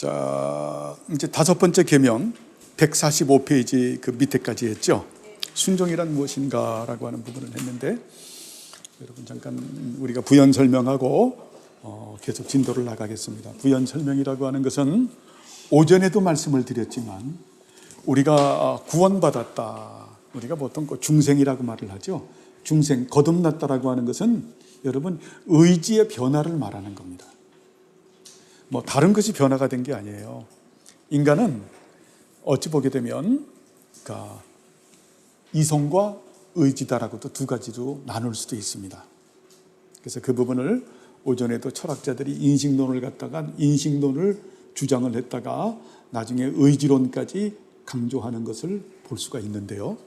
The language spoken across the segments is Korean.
자, 이제 다섯 번째 계명 145페이지 그 밑에까지 했죠. 순종이란 무엇인가라고 하는 부분을 했는데, 여러분 잠깐 우리가 부연 설명하고 계속 진도를 나가겠습니다. 부연 설명이라고 하는 것은 오전에도 말씀을 드렸지만, 우리가 구원받았다, 우리가 보통 중생이라고 말을 하죠. 중생, 거듭났다라고 하는 것은 여러분 의지의 변화를 말하는 겁니다. 뭐 다른 것이 변화가 된 게 아니에요. 인간은 어찌 보게 되면 그러니까 이성과 의지다라고도 두 가지로 나눌 수도 있습니다. 그래서 그 부분을 오전에도 철학자들이 인식론을 갖다가 인식론을 주장을 했다가 나중에 의지론까지 강조하는 것을 볼 수가 있는데요.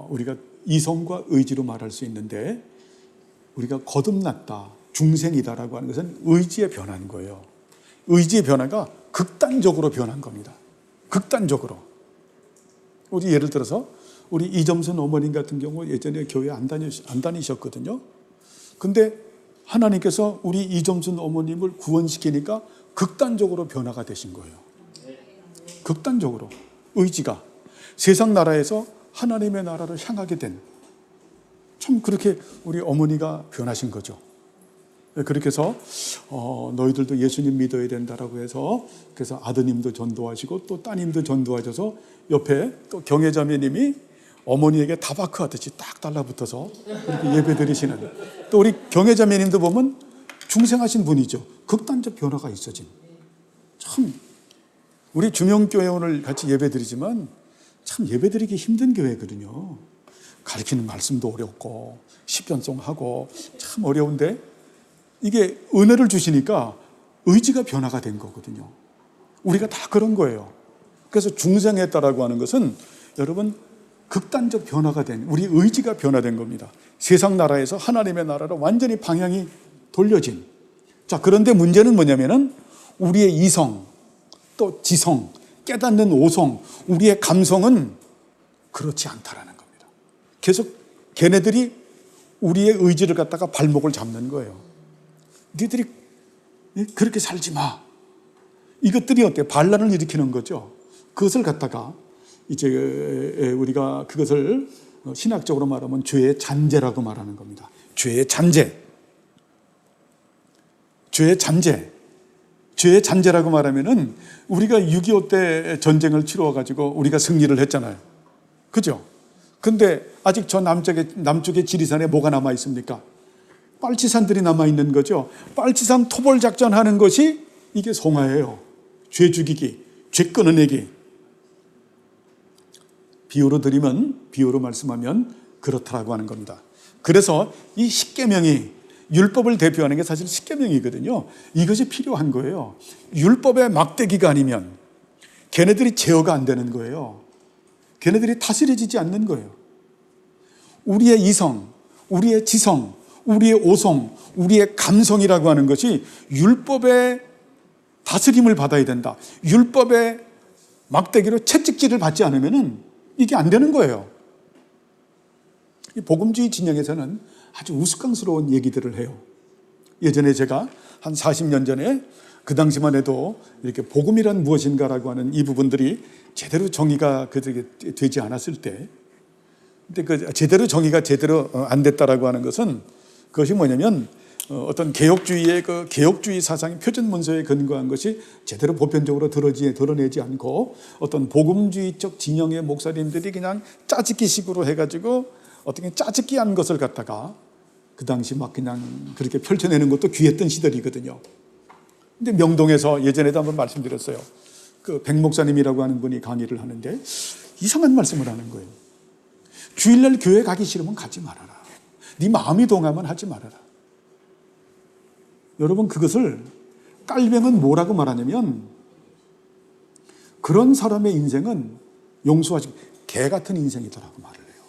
우리가 이성과 의지로 말할 수 있는데, 우리가 거듭났다, 중생이다라고 하는 것은 의지의 변화인 거예요. 의지의 변화가 극단적으로 변한 겁니다. 극단적으로. 우리 예를 들어서 우리 이점순 어머님 같은 경우 예전에 교회 안 다니셨거든요. 근데 하나님께서 우리 이점순 어머님을 구원시키니까 극단적으로 변화가 되신 거예요. 극단적으로. 의지가 세상 나라에서 하나님의 나라를 향하게 된, 참 그렇게 우리 어머니가 변하신 거죠. 그렇게 해서 너희들도 예수님 믿어야 된다라고 해서, 그래서 아드님도 전도하시고 또 따님도 전도하셔서 옆에 또 경혜자매님이 어머니에게 다바크 하듯이 딱 달라붙어서 그렇게 예배 드리시는, 또 우리 경혜자매님도 보면 중생하신 분이죠. 극단적 변화가 있어진, 참 우리 주명교회 오늘 같이 예배 드리지만 참 예배 드리기 힘든 교회거든요. 가르치는 말씀도 어렵고 시편송하고 참 어려운데, 이게 은혜를 주시니까 의지가 변화가 된 거거든요. 우리가 다 그런 거예요. 그래서 중생했다라고 하는 것은 여러분 극단적 변화가 된, 우리 의지가 변화된 겁니다. 세상 나라에서 하나님의 나라로 완전히 방향이 돌려진. 자, 그런데 문제는 뭐냐면은 우리의 이성, 또 지성, 깨닫는 오성, 우리의 감성은 그렇지 않다라는 겁니다. 계속 걔네들이 우리의 의지를 갖다가 발목을 잡는 거예요. 너희들이 그렇게 살지 마. 이것들이 어때? 반란을 일으키는 거죠. 그것을 갖다가 이제 우리가 그것을 신학적으로 말하면 죄의 잔재라고 말하는 겁니다. 죄의 잔재. 죄의 잔재. 죄의 잔재라고 말하면은 우리가 6.25 때 전쟁을 치러가지고 우리가 승리를 했잖아요. 그죠? 근데 아직 저 남쪽의 지리산에 뭐가 남아 있습니까? 빨치산들이 남아있는 거죠. 빨치산 토벌작전 하는 것이 이게 송화예요. 죄 죽이기, 죄 끊어내기. 비유로 말씀하면 그렇다라고 하는 겁니다. 그래서 이 십계명이, 율법을 대표하는 게 사실 십계명이거든요. 이것이 필요한 거예요. 율법의 막대기가 아니면 걔네들이 제어가 안 되는 거예요. 걔네들이 다스려지지 않는 거예요. 우리의 이성, 우리의 지성, 우리의 오성, 우리의 감성이라고 하는 것이 율법의 다스림을 받아야 된다. 율법의 막대기로 채찍질을 받지 않으면 이게 안 되는 거예요. 이 복음주의 진영에서는 아주 우스꽝스러운 얘기들을 해요. 예전에 제가 한 40년 전에, 그 당시만 해도 이렇게 복음이란 무엇인가라고 하는 이 부분들이 제대로 정의가 되지 않았을 때, 근데 그 제대로 정의가 제대로 안 됐다라고 하는 것은, 그것이 뭐냐면 어떤 개혁주의의 그 개혁주의 사상의 표준 문서에 근거한 것이 제대로 보편적으로 드러내지 않고, 어떤 복음주의적 진영의 목사님들이 그냥 짜집기식으로 해가지고 어떻게 짜집기한 것을 갖다가 그 당시 막 그냥 그렇게 펼쳐내는 것도 귀했던 시절이거든요. 근데 명동에서 예전에도 한번 말씀드렸어요. 그 백 목사님이라고 하는 분이 강의를 하는데 이상한 말씀을 하는 거예요. 주일날 교회 가기 싫으면 가지 말아라. 네 마음이 동하면 하지 말아라. 여러분, 그것을 깔병은 뭐라고 말하냐면, 그런 사람의 인생은 용서하지, 개 같은 인생이다라고 말을 해요.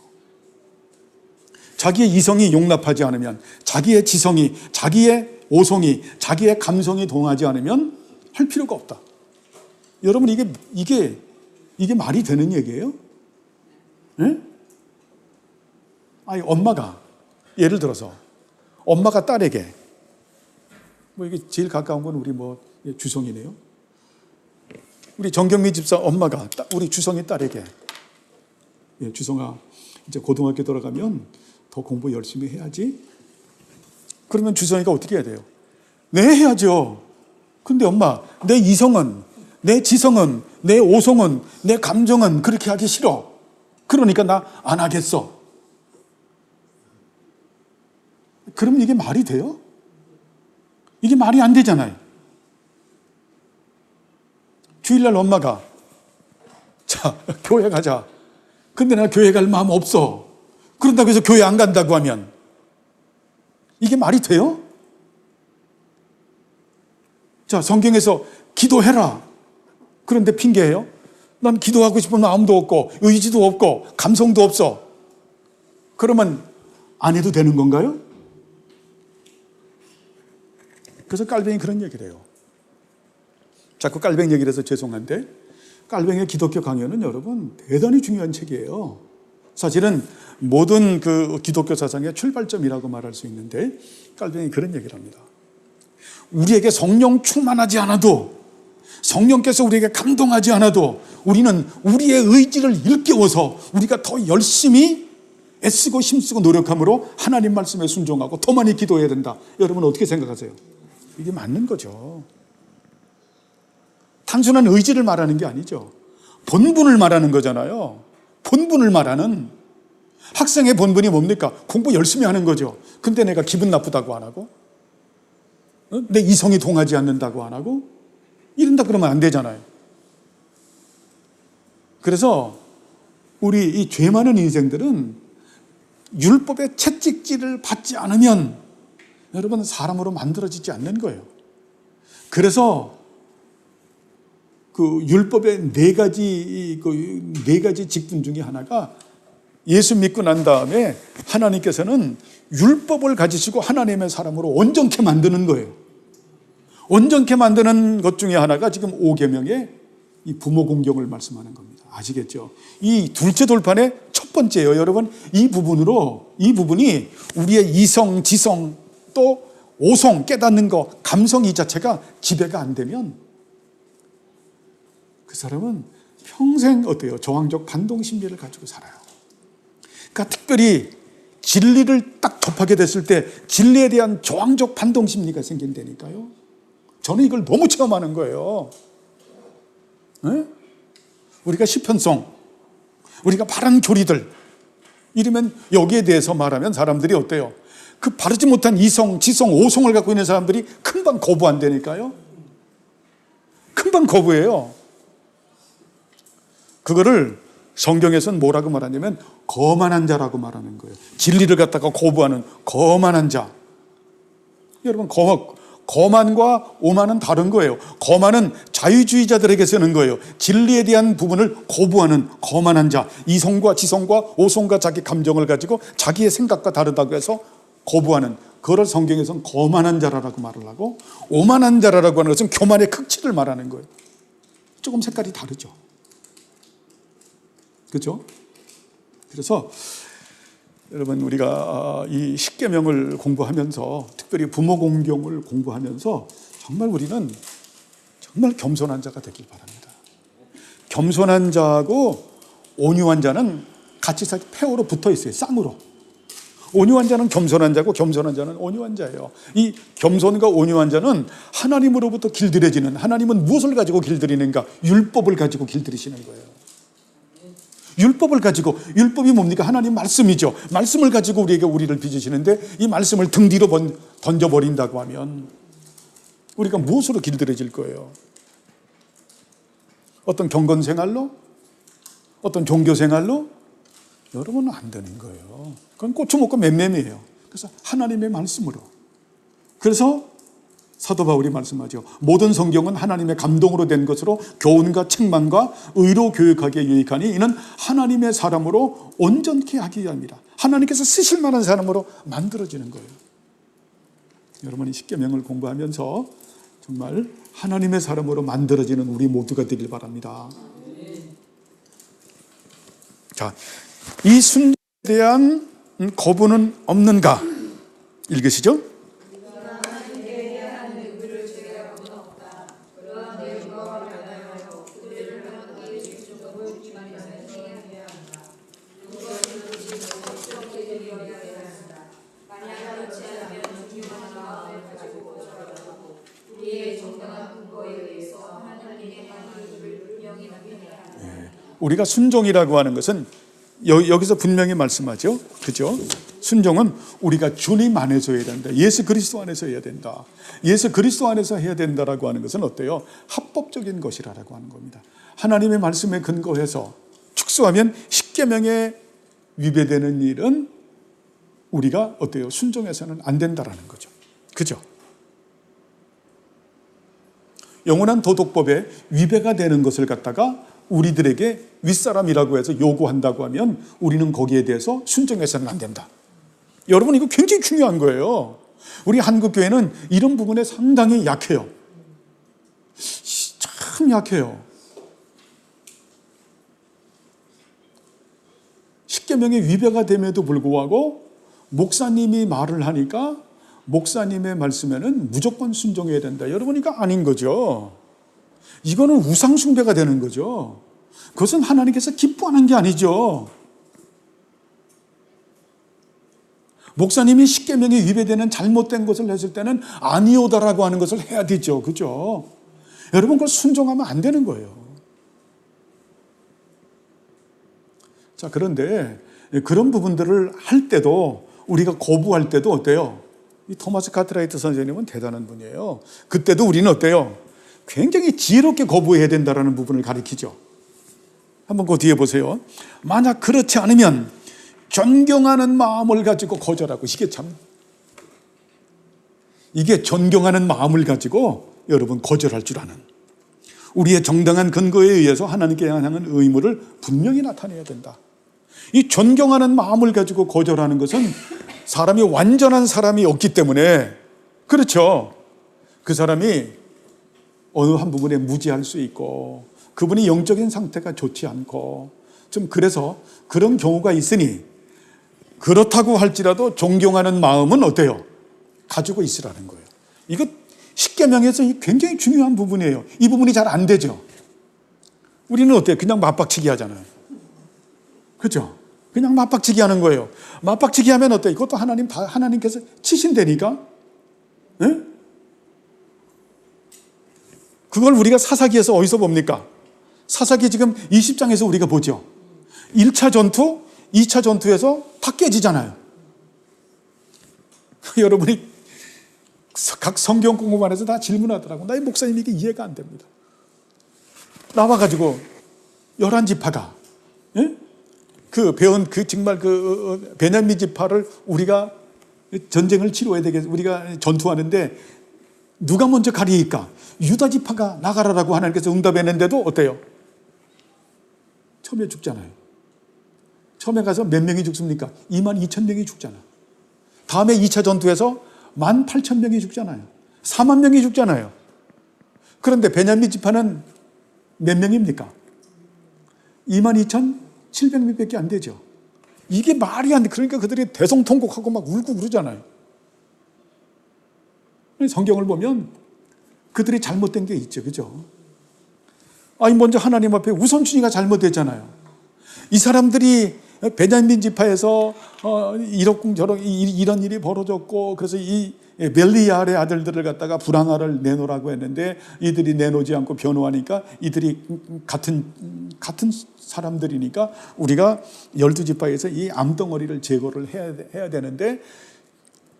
자기의 이성이 용납하지 않으면, 자기의 지성이, 자기의 오성이, 자기의 감성이 동하지 않으면 할 필요가 없다. 여러분, 이게 말이 되는 얘기예요? 네? 아니, 엄마가, 예를 들어서 엄마가 딸에게, 뭐 이게 제일 가까운 건 우리 예, 주성이네요. 우리 정경미 집사 엄마가 우리 주성이 딸에게, 예, 주성아 이제 고등학교 들어가면 더 공부 열심히 해야지. 그러면 주성이가 어떻게 해야 돼요? 네, 해야죠. 근데 엄마, 내 이성은, 내 지성은, 내 오성은, 내 감정은 그렇게 하기 싫어. 그러니까 나 안 하겠어. 그럼 이게 말이 돼요? 이게 말이 안 되잖아요. 주일날 엄마가 자, 교회 가자. 근데 나 교회 갈 마음 없어. 그런다고 해서 교회 안 간다고 하면 이게 말이 돼요? 자, 성경에서 기도해라. 그런데 핑계예요? 난 기도하고 싶은 마음도 없고 의지도 없고 감성도 없어. 그러면 안 해도 되는 건가요? 그래서 깔뱅이 그런 얘기를 해요. 자꾸 깔뱅이 얘기를 해서 죄송한데, 깔뱅이의 기독교 강연은 여러분 대단히 중요한 책이에요. 사실은 모든 그 기독교 사상의 출발점이라고 말할 수 있는데, 깔뱅이 그런 얘기를 합니다. 우리에게 성령 충만하지 않아도, 성령께서 우리에게 감동하지 않아도 우리는 우리의 의지를 일깨워서 우리가 더 열심히 애쓰고 힘쓰고 노력함으로 하나님 말씀에 순종하고 더 많이 기도해야 된다. 여러분 어떻게 생각하세요? 이게 맞는 거죠. 단순한 의지를 말하는 게 아니죠. 본분을 말하는 거잖아요. 본분을 말하는. 학생의 본분이 뭡니까? 공부 열심히 하는 거죠. 근데 내가 기분 나쁘다고 안 하고, 내 이성이 동하지 않는다고 안 하고, 이런다 그러면 안 되잖아요. 그래서 우리 이 죄 많은 인생들은 율법의 채찍질을 받지 않으면 여러분 사람으로 만들어지지 않는 거예요. 그래서 그 율법의 네 가지 직분 중에 하나가, 예수 믿고 난 다음에 하나님께서는 율법을 가지시고 하나님의 사람으로 온전케 만드는 거예요. 온전케 만드는 것 중에 하나가 지금 5계명의 이 부모 공경을 말씀하는 겁니다. 아시겠죠? 이 둘째 돌판의 첫 번째예요. 여러분, 이 부분이 우리의 이성, 지성, 또 오성, 깨닫는 거, 감성 이 자체가 지배가 안 되면 그 사람은 평생 어때요? 저항적 반동 심리를 가지고 살아요. 그러니까 특별히 진리를 딱 접하게 됐을 때 진리에 대한 저항적 반동 심리가 생긴다니까요. 저는 이걸 너무 체험하는 거예요. 네? 우리가 시편송, 우리가 바른 교리들, 이러면 여기에 대해서 말하면 사람들이 어때요? 그 바르지 못한 이성, 지성, 오성을 갖고 있는 사람들이 금방 거부한다니까요. 금방 거부해요. 그거를 성경에서는 뭐라고 말하냐면 거만한 자라고 말하는 거예요. 진리를 갖다가 거부하는 거만한 자. 여러분, 거만과 오만은 다른 거예요. 거만은 자유주의자들에게 쓰는 거예요. 진리에 대한 부분을 거부하는 거만한 자. 이성과 지성과 오성과 자기 감정을 가지고 자기의 생각과 다르다고 해서 거부하는, 그걸 성경에서는 거만한 자라고 말을 하고, 오만한 자라고 하는 것은 교만의 극치를 말하는 거예요. 조금 색깔이 다르죠. 그렇죠? 그래서 여러분, 우리가 이 십계명을 공부하면서, 특별히 부모 공경을 공부하면서 정말 우리는 정말 겸손한 자가 되길 바랍니다. 겸손한 자하고 온유한 자는 같이 폐허로 붙어 있어요. 쌍으로. 온유한 자는 겸손한 자고 겸손한 자는 온유한 자예요. 이 겸손과 온유한 자는 하나님으로부터 길들여지는, 하나님은 무엇을 가지고 길들이는가? 율법을 가지고 길들이시는 거예요. 율법을 가지고, 율법이 뭡니까? 하나님 말씀이죠. 말씀을 가지고 우리를 빚으시는데 이 말씀을 등 뒤로 던져버린다고 하면 우리가 무엇으로 길들여질 거예요? 어떤 경건 생활로? 어떤 종교 생활로? 여러분은 안 되는 거예요. 그건 고추 먹고 맴맴이에요. 그래서 하나님의 말씀으로. 그래서 사도 바울이 말씀하죠. 모든 성경은 하나님의 감동으로 된 것으로 교훈과 책망과 의로 교육하기에 유익하니 이는 하나님의 사람으로 온전케 하기 위함이라. 하나님께서 쓰실 만한 사람으로 만들어지는 거예요. 여러분이 십계명을 공부하면서 정말 하나님의 사람으로 만들어지는 우리 모두가 되길 바랍니다. 자, 이 순종에 대한 거부는 없는가? 읽으시죠? 우리가 순종이라고 하는 것은 여기서 분명히 말씀하죠. 그죠? 순종은 우리가 주님 안에서 해야 된다. 예수 그리스도 안에서 해야 된다. 예수 그리스도 안에서 해야 된다라고 하는 것은 어때요? 합법적인 것이라고 하는 겁니다. 하나님의 말씀에 근거해서 축소하면 십계명에 위배되는 일은 우리가 어때요? 순종해서는 안 된다라는 거죠. 그죠? 영원한 도덕법에 위배가 되는 것을 갖다가 우리들에게 윗사람이라고 해서 요구한다고 하면 우리는 거기에 대해서 순종해서는 안 된다. 여러분, 이거 굉장히 중요한 거예요. 우리 한국교회는 이런 부분에 상당히 약해요. 참 약해요. 십계명의 위배가 됨에도 불구하고 목사님이 말을 하니까 목사님의 말씀에는 무조건 순종해야 된다. 여러분, 이거 아닌 거죠. 이거는 우상숭배가 되는 거죠. 그것은 하나님께서 기뻐하는 게 아니죠. 목사님이 십계명에 위배되는 잘못된 것을 했을 때는 아니오다라고 하는 것을 해야 되죠. 그죠? 여러분, 그걸 순종하면 안 되는 거예요. 자, 그런데 그런 부분들을 할 때도 우리가 거부할 때도 어때요? 이 토마스 카트라이트 선생님은 대단한 분이에요. 그때도 우리는 어때요? 굉장히 지혜롭게 거부해야 된다는 부분을 가리키죠. 한번 그 뒤에 보세요. 만약 그렇지 않으면 존경하는 마음을 가지고 거절하고, 이게 존경하는 마음을 가지고 여러분 거절할 줄 아는, 우리의 정당한 근거에 의해서 하나님께 향하는 의무를 분명히 나타내야 된다. 이 존경하는 마음을 가지고 거절하는 것은 사람이 완전한 사람이 없기 때문에, 그렇죠, 그 사람이 어느 한 부분에 무지할 수 있고 그분이 영적인 상태가 좋지 않고 좀 그래서 그런 경우가 있으니, 그렇다고 할지라도 존경하는 마음은 어때요? 가지고 있으라는 거예요. 이거 십계명에서 굉장히 중요한 부분이에요. 이 부분이 잘 안 되죠. 우리는 어때요? 그냥 맞박치기 하잖아요. 그렇죠? 그냥 맞박치기 하는 거예요. 맞박치기 하면 어때요? 이것도 하나님께서 치신다니까? 네? 그걸 우리가 사사기에서 어디서 봅니까? 사사기 지금 20장에서 우리가 보죠. 1차 전투, 2차 전투에서 다 깨지잖아요. 여러분이 각 성경 공부만 해서 다 질문하더라고. 나의 목사님이 이게 이해가 안 됩니다. 나와가지고 11지파가, 예? 정말 베냐민 지파를 우리가 전쟁을 치러야 되겠어. 우리가 전투하는데 누가 먼저 가리니까 유다 지파가 나가라라고 하나님께서 응답했는데도 어때요? 처음에 죽잖아요. 처음에 가서 몇 명이 죽습니까? 22,000명이 죽잖아. 다음에 2차 전투에서 18,000명이 죽잖아요. 4만 명이 죽잖아요. 그런데 베냐민 지파는 몇 명입니까? 22,700명밖에 안 되죠. 이게 말이 안 돼. 그러니까 그들이 대성통곡하고 막 울고 그러잖아요. 성경을 보면 그들이 잘못된 게 있죠. 그죠? 먼저 하나님 앞에 우선순위가 잘못됐잖아요. 이 사람들이 베냐민 지파에서 이런 일이 벌어졌고, 그래서 이 벨리알의 아들들을 갖다가 불황아를 내놓으라고 했는데 이들이 내놓지 않고 변호하니까 이들이 같은 사람들이니까 우리가 12지파에서 이 암덩어리를 제거를 해야 되는데,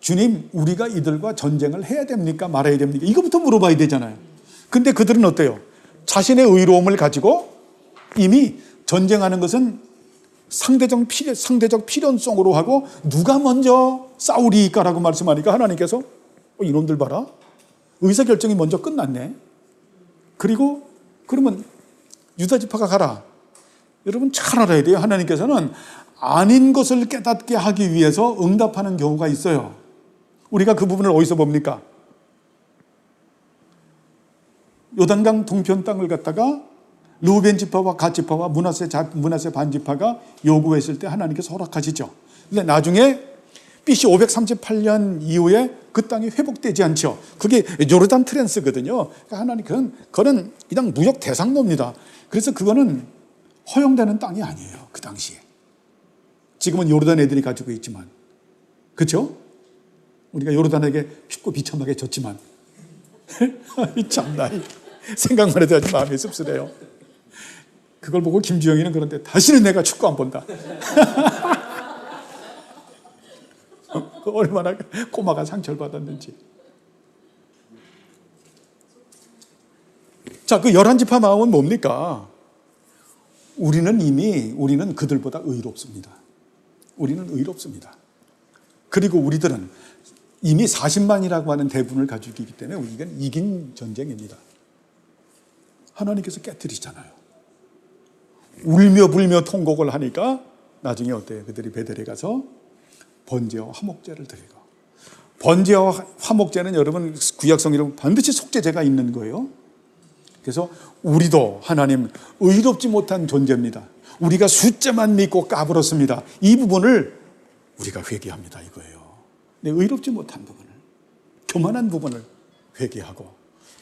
주님, 우리가 이들과 전쟁을 해야 됩니까? 말아야 됩니까? 이거부터 물어봐야 되잖아요. 근데 그들은 어때요? 자신의 의로움을 가지고 이미 전쟁하는 것은 상대적 필연성으로 하고 누가 먼저 싸우리까라고 말씀하니까 하나님께서 이놈들 봐라. 의사결정이 먼저 끝났네. 그리고 그러면 유다지파가 가라. 여러분 잘 알아야 돼요. 하나님께서는 아닌 것을 깨닫게 하기 위해서 응답하는 경우가 있어요. 우리가 그 부분을 어디서 봅니까? 요단강 동편 땅을 갖다가 르우벤 지파와 갓 지파와 므낫세 반 지파가 요구했을 때 하나님께서 허락하시죠. 근데 나중에 BC 538년 이후에 그 땅이 회복되지 않죠. 그게 요르단 트랜스거든요. 그러니까 하나님은 그거는 그냥 무역 대상로입니다. 그래서 그거는 허용되는 땅이 아니에요. 그 당시에. 지금은 요르단 애들이 가지고 있지만, 그렇죠? 우리가 요르단에게 쉽고 비참하게 졌지만, 참나 생각만 해도 아주 마음이 씁쓸해요. 그걸 보고 김주영이는 그런데 다시는 내가 축구 안 본다. 얼마나 꼬마가 상처를 받았는지. 자, 그 11지파 마음은 뭡니까? 우리는 그들보다 의롭습니다. 우리는 의롭습니다. 그리고 우리들은 이미 40만이라고 하는 대군을 가지고 있기 때문에 이건 이긴 전쟁입니다. 하나님께서 깨뜨리잖아요. 울며 불며 통곡을 하니까 나중에 어때요? 그들이 베델에 가서 번제와 화목제를 드리고, 번제와 화목제는 여러분 구약성경에 반드시 속죄제가 있는 거예요. 그래서 우리도 하나님 의롭지 못한 존재입니다. 우리가 숫자만 믿고 까불었습니다. 이 부분을 우리가 회개합니다 이거예요. 네, 의롭지 못한 부분을, 교만한 부분을 회개하고,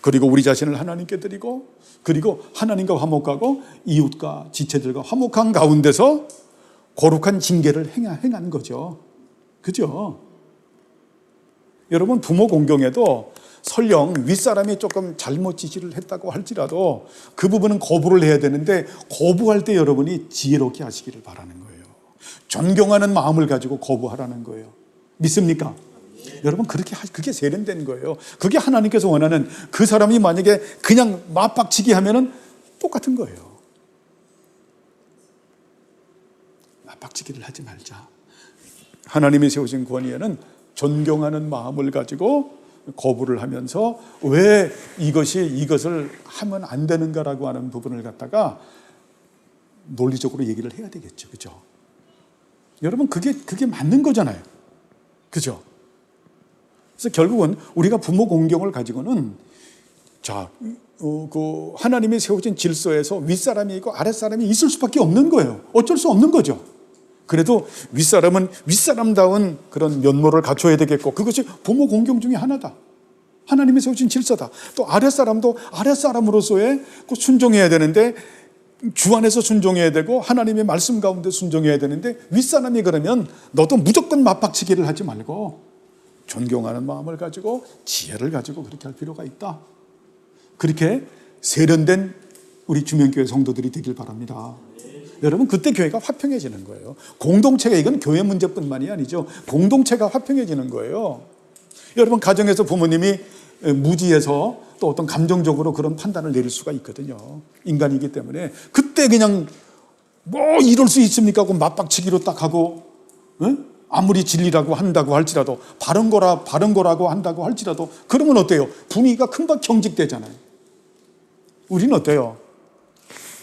그리고 우리 자신을 하나님께 드리고, 그리고 하나님과 화목하고 이웃과 지체들과 화목한 가운데서 거룩한 징계를 행한 거죠. 그죠? 여러분, 부모 공경에도 설령 윗사람이 조금 잘못 지시를 했다고 할지라도 그 부분은 거부를 해야 되는데, 거부할 때 여러분이 지혜롭게 하시기를 바라는 거예요. 존경하는 마음을 가지고 거부하라는 거예요. 믿습니까? 여러분, 그게 세련된 거예요. 그게 하나님께서 원하는, 그 사람이 만약에 그냥 맞박치기 하면은 똑같은 거예요. 맞박치기를 하지 말자. 하나님이 세우신 권위에는 존경하는 마음을 가지고 거부를 하면서 왜 이것을 하면 안 되는가라고 하는 부분을 갖다가 논리적으로 얘기를 해야 되겠죠. 그죠? 여러분, 그게 맞는 거잖아요. 그죠? 그래서 결국은 우리가 부모 공경을 가지고는, 그 하나님이 세우신 질서에서 윗사람이 있고 아랫사람이 있을 수밖에 없는 거예요. 어쩔 수 없는 거죠. 그래도 윗사람은 윗사람다운 그런 면모를 갖춰야 되겠고, 그것이 부모 공경 중에 하나다. 하나님이 세우신 질서다. 또 아랫사람도 아랫사람으로서의 순종해야 되는데, 주 안에서 순종해야 되고 하나님의 말씀 가운데 순종해야 되는데, 윗사람이 그러면 너도 무조건 맞박치기를 하지 말고 존경하는 마음을 가지고 지혜를 가지고 그렇게 할 필요가 있다. 그렇게 세련된 우리 주명교회 성도들이 되길 바랍니다. 여러분, 그때 교회가 화평해지는 거예요. 공동체가, 이건 교회 문제뿐만이 아니죠. 공동체가 화평해지는 거예요. 여러분, 가정에서 부모님이 무지해서 또 어떤 감정적으로 그런 판단을 내릴 수가 있거든요. 인간이기 때문에. 그때 그냥 뭐 이럴 수 있습니까 하고 맞박치기로 딱 하고, 아무리 진리라고 한다고 할지라도, 바른 거라고 한다고 할지라도, 그러면 어때요? 분위기가 금방 경직되잖아요. 우리는 어때요?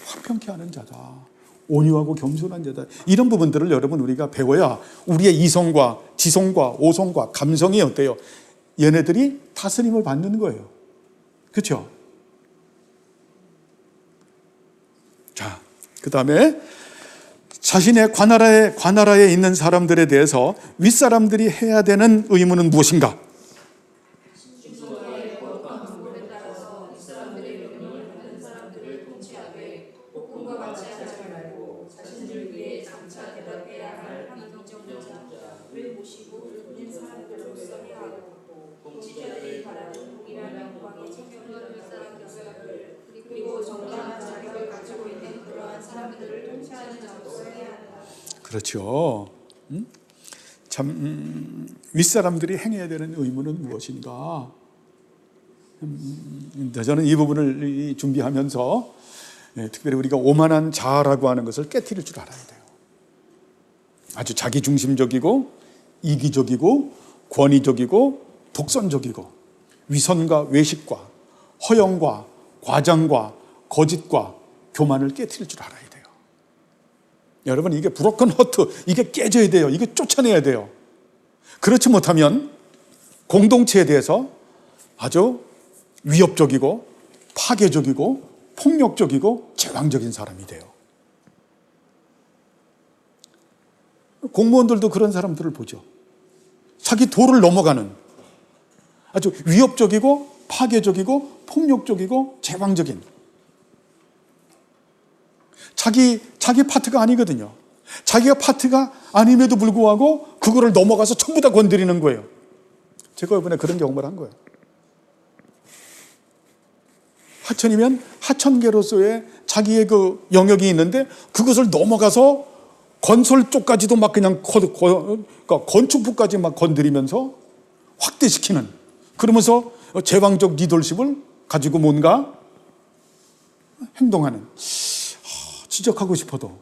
화평케 하는 자다. 온유하고 겸손한 자다. 이런 부분들을 여러분 우리가 배워야 우리의 이성과 지성과 오성과 감성이 어때요? 얘네들이 다스림을 받는 거예요. 그렇죠? 자, 그 다음에 자신의 관나라에 있는 사람들에 대해서 윗사람들이 해야 되는 의무는 무엇인가? 그렇죠. 윗사람들이 행해야 되는 의무는 무엇인가? 저는 이 부분을 준비하면서 특별히 우리가 오만한 자아라고 하는 것을 깨트릴 줄 알아야 돼요. 아주 자기중심적이고 이기적이고 권위적이고 독선적이고 위선과 외식과 허영과 과장과 거짓과 교만을 깨트릴 줄 알아야 돼요. 여러분, 이게 브로큰 허트, 이게 깨져야 돼요. 이게 쫓아내야 돼요. 그렇지 못하면 공동체에 대해서 아주 위협적이고 파괴적이고 폭력적이고 제왕적인 사람이 돼요. 공무원들도 그런 사람들을 보죠. 자기 도를 넘어가는 아주 위협적이고 파괴적이고 폭력적이고 제왕적인, 자기 파트가 아니거든요. 자기가 파트가 아님에도 불구하고 그거를 넘어가서 전부 다 건드리는 거예요. 제가 이번에 그런 경험을 한 거예요. 하천이면 하천계로서의 자기의 그 영역이 있는데 그것을 넘어가서 건설 쪽까지도 막 그냥 그러니까 건축부까지 막 건드리면서 확대시키는, 그러면서 제왕적 리더십을 가지고 뭔가 행동하는, 지적하고 싶어도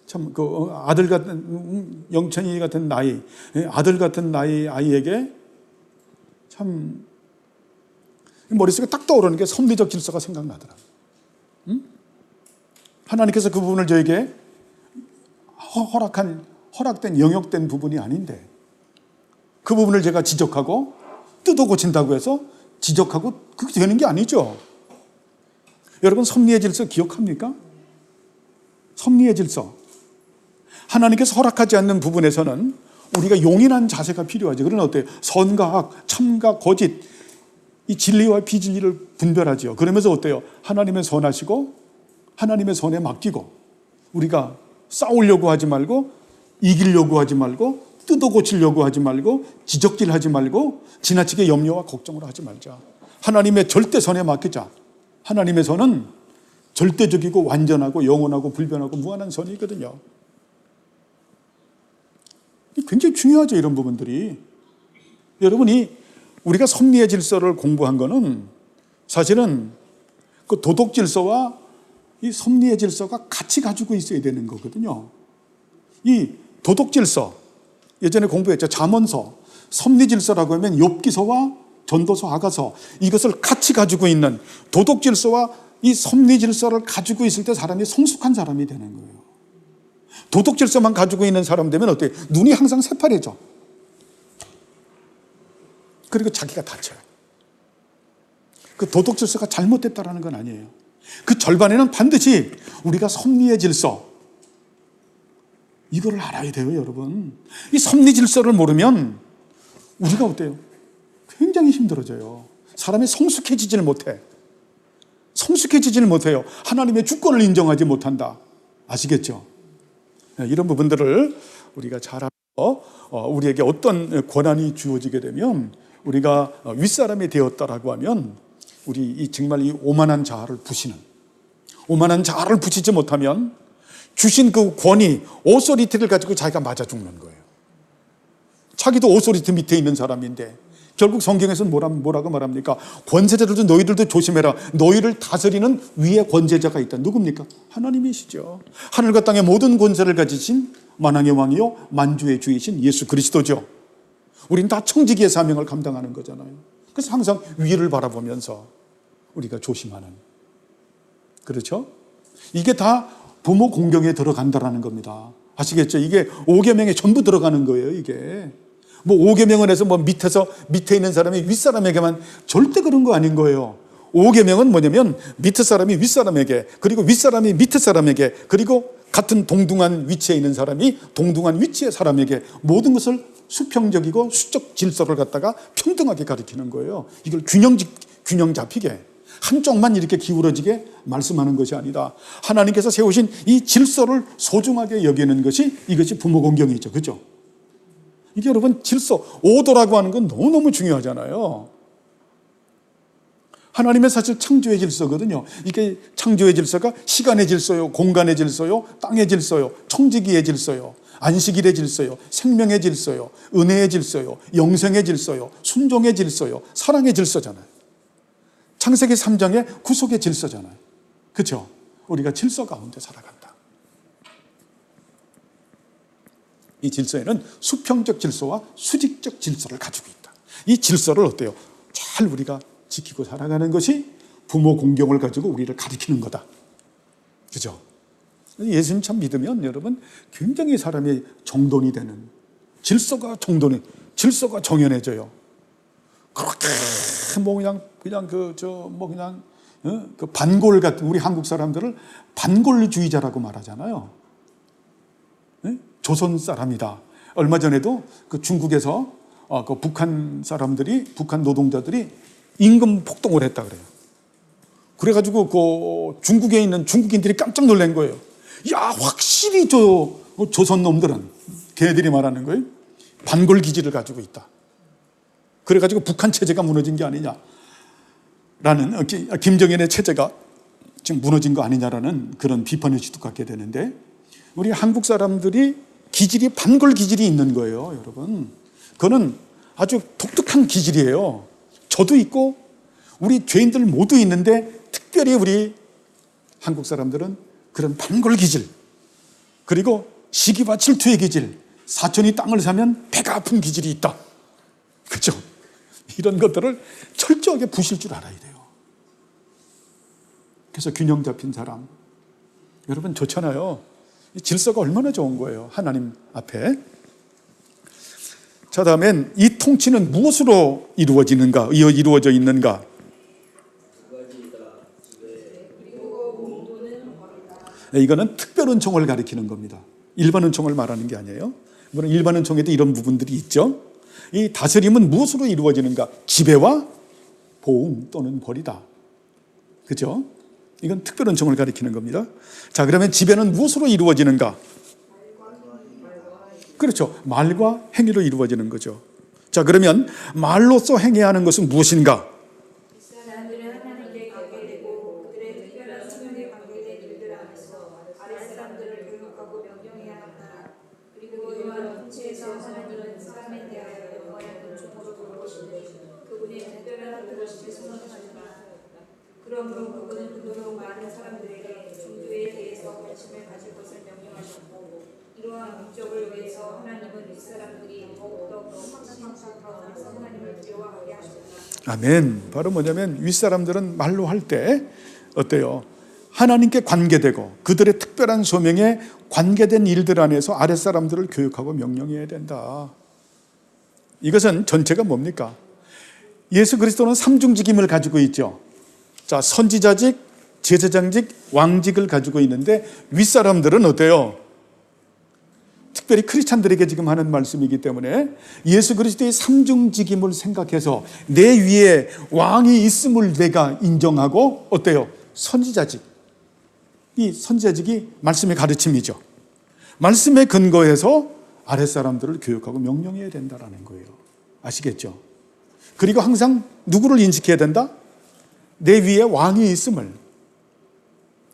참 그 아들 같은, 영천이 같은 나이, 아들 같은 나이 아이에게 참 머릿속에 딱 떠오르는 게 섭리적 질서가 생각나더라고요. 하나님께서 그 부분을 저에게 허락된, 영역된 부분이 아닌데 그 부분을 제가 지적하고 뜯어 고친다고 해서 지적하고 그게 되는 게 아니죠. 여러분, 섭리의 질서 기억합니까? 섭리의 질서. 하나님께서 허락하지 않는 부분에서는 우리가 용인한 자세가 필요하죠. 그러나 어때요? 선과 참과 거짓, 이 진리와 비진리를 분별하죠. 그러면서 어때요? 하나님은 선하시고 하나님의 손에 맡기고, 우리가 싸우려고 하지 말고, 이기려고 하지 말고, 뜯어 고치려고 하지 말고, 지적질하지 말고, 지나치게 염려와 걱정을 하지 말자. 하나님의 절대 손에 맡기자. 하나님의 손은 절대적이고 완전하고 영원하고 불변하고 무한한 선이거든요. 굉장히 중요하죠, 이런 부분들이. 여러분이 우리가 섭리의 질서를 공부한 거는 사실은 그 도덕 질서와 이 섭리의 질서가 같이 가지고 있어야 되는 거거든요. 이 도덕 질서, 예전에 공부했죠. 잠언서. 섭리 질서라고 하면 욥기서와 전도서, 아가서, 이것을 같이 가지고 있는 도덕 질서와 이 섭리 질서를 가지고 있을 때 사람이 성숙한 사람이 되는 거예요. 도덕 질서만 가지고 있는 사람 되면 어때요? 눈이 항상 새파래져. 그리고 자기가 다쳐요. 그 도덕 질서가 잘못됐다라는 건 아니에요. 그 절반에는 반드시 우리가 섭리의 질서, 이거를 알아야 돼요, 여러분. 이 섭리 질서를 모르면 우리가 어때요? 굉장히 힘들어져요. 사람이 성숙해지질 못해. 성숙해지질 못해요. 하나님의 주권을 인정하지 못한다. 아시겠죠? 이런 부분들을 우리가 잘 알고, 우리에게 어떤 권한이 주어지게 되면 우리가 윗사람이 되었다라고 하면 우리 이 정말 이 오만한 자아를 부시는, 오만한 자아를 부시지 못하면 주신 그 권위, 오소리티를 가지고 자기가 맞아 죽는 거예요. 자기도 오소리티 밑에 있는 사람인데 결국 성경에서는 뭐라고 말합니까? 권세자들도 너희들도 조심해라. 너희를 다스리는 위에 권세자가 있다. 누굽니까? 하나님이시죠. 하늘과 땅의 모든 권세를 가지신 만왕의 왕이요 만주의 주이신 예수 그리스도죠. 우리는 다 청지기의 사명을 감당하는 거잖아요. 그래서 항상 위를 바라보면서 우리가 조심하는, 그렇죠? 이게 다 부모 공경에 들어간다라는 겁니다. 아시겠죠? 이게 5계명에 전부 들어가는 거예요, 이게. 뭐 5계명을 해서 뭐 밑에 있는 사람이 윗사람에게만, 절대 그런 거 아닌 거예요. 5계명은 뭐냐면 밑에 사람이 윗사람에게, 그리고 윗사람이 밑에 사람에게, 그리고 같은 동등한 위치에 있는 사람이 동등한 위치의 사람에게 모든 것을 수평적이고 수적 질서를 갖다가 평등하게 가리키는 거예요. 이걸 균형 잡히게, 한쪽만 이렇게 기울어지게 말씀하는 것이 아니라 하나님께서 세우신 이 질서를 소중하게 여기는 것이, 이것이 부모 공경이죠. 그렇죠? 이게 여러분 질서, 오도라고 하는 건 너무너무 중요하잖아요. 하나님의 사실 창조의 질서거든요. 이게 창조의 질서가 시간의 질서요, 공간의 질서요, 땅의 질서요, 청지기의 질서요, 안식일의 질서요, 생명의 질서요, 은혜의 질서요, 영생의 질서요, 순종의 질서요, 사랑의 질서잖아요. 창세기 3장의 구속의 질서잖아요. 그렇죠? 우리가 질서 가운데 살아간다. 이 질서에는 수평적 질서와 수직적 질서를 가지고 있다. 이 질서를 어때요? 잘 우리가 지키고 살아가는 것이 부모 공경을 가지고 우리를 가리키는 거다. 그죠? 예수님 참 믿으면 여러분 굉장히 사람이 정돈이 되는, 질서가 정연해져요. 그렇게 뭐 그냥 그 반골 같은, 우리 한국 사람들을 반골주의자라고 말하잖아요. 조선 사람이다. 얼마 전에도 그 중국에서 그 북한 노동자들이 임금 폭동을 했다 그래요. 그래가지고 그 중국에 있는 중국인들이 깜짝 놀란 거예요. 야, 확실히 조선 놈들은, 걔네들이 말하는 거예요, 반골 기질을 가지고 있다. 그래가지고 북한 체제가 무너진 게 아니냐. 김정일의 체제가 지금 무너진 거 아니냐라는 그런 비판의 주특받게 되는데, 우리 한국 사람들이 기질이 반골 기질이 있는 거예요, 여러분. 그거는 아주 독특한 기질이에요. 저도 있고 우리 죄인들 모두 있는데, 특별히 우리 한국 사람들은 그런 반골 기질, 그리고 시기와 질투의 기질, 사촌이 땅을 사면 배가 아픈 기질이 있다. 그렇죠? 이런 것들을 철저하게 부실 줄 알아야 돼요. 그래서 균형 잡힌 사람, 여러분 좋잖아요. 질서가 얼마나 좋은 거예요, 하나님 앞에. 자, 다음엔 이 통치는 무엇으로 이루어져 있는가? 이거는 특별 은총을 가리키는 겁니다. 일반 은총을 말하는 게 아니에요. 물론 일반 은총에도 이런 부분들이 있죠. 이 다스림은 무엇으로 이루어지는가? 지배와 보응 또는 벌이다. 그죠? 이건 특별 은총을 가리키는 겁니다. 자, 그러면 지배는 무엇으로 이루어지는가? 그렇죠. 말과 행위로 이루어지는 거죠. 자, 그러면 말로써 행해야 하는 것은 무엇인가? 사람들은 하나님께 관계되고 그들의 특별한 수명에 관계된 일들 안에서 아랫사람들을 교육하고 명령해야 한다. 그리고 이러한 통치에서 하나님은 사람에 대하여 영원한 은총으로 돌보시되 그분의 특별한 돌보심을 선언하신다. 그러므로 그분은 그토록 많은 사람들에게 종교에 대해서 관심을 가질 것을 명령하셨고, 이러한 목적을 위해서 하나님은 윗사람들이 더욱더 신실하고 하나님을 두려워하게 하셨다. 아멘. 바로 뭐냐면 윗사람들은 말로 할 때 어때요? 하나님께 관계되고 그들의 특별한 소명에 관계된 일들 안에서 아랫사람들을 교육하고 명령해야 된다. 이것은 전체가 뭡니까? 예수 그리스도는 삼중직임을 가지고 있죠. 자, 선지자직, 제사장직, 왕직을 가지고 있는데 윗사람들은 어때요? 특별히 크리스찬들에게 지금 하는 말씀이기 때문에 예수 그리스도의 삼중직임을 생각해서 내 위에 왕이 있음을 내가 인정하고 어때요? 선지자직. 이 선지자직이 말씀의 가르침이죠. 말씀에 근거해서 아랫사람들을 교육하고 명령해야 된다는 거예요. 아시겠죠? 그리고 항상 누구를 인식해야 된다? 내 위에 왕이 있음을.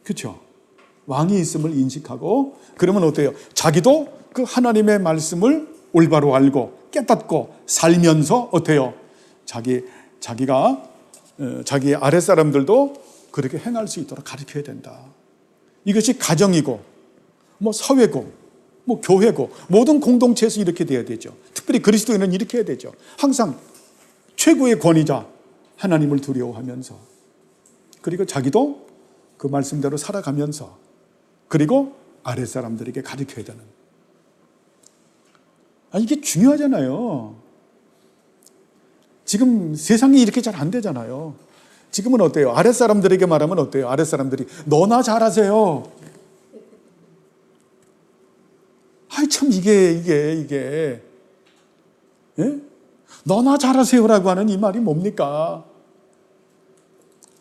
그렇죠? 왕이 있음을 인식하고, 그러면 어때요? 자기도 그 하나님의 말씀을 올바로 알고 깨닫고 살면서 어때요? 자기가 자기 아랫사람들도 그렇게 행할 수 있도록 가르쳐야 된다. 이것이 가정이고 뭐 사회고 뭐 교회고 모든 공동체에서 이렇게 돼야 되죠. 특별히 그리스도인은 이렇게 해야 되죠. 항상 최고의 권위자 하나님을 두려워하면서, 그리고 자기도 그 말씀대로 살아가면서, 그리고 아랫사람들에게 가르쳐야 되는. 이게 중요하잖아요. 지금 세상이 이렇게 잘 안 되잖아요. 지금은 어때요? 아랫사람들에게 말하면 어때요? 아랫사람들이 너나 잘하세요. 참 이게 예? 너나 잘하세요라고 하는 이 말이 뭡니까?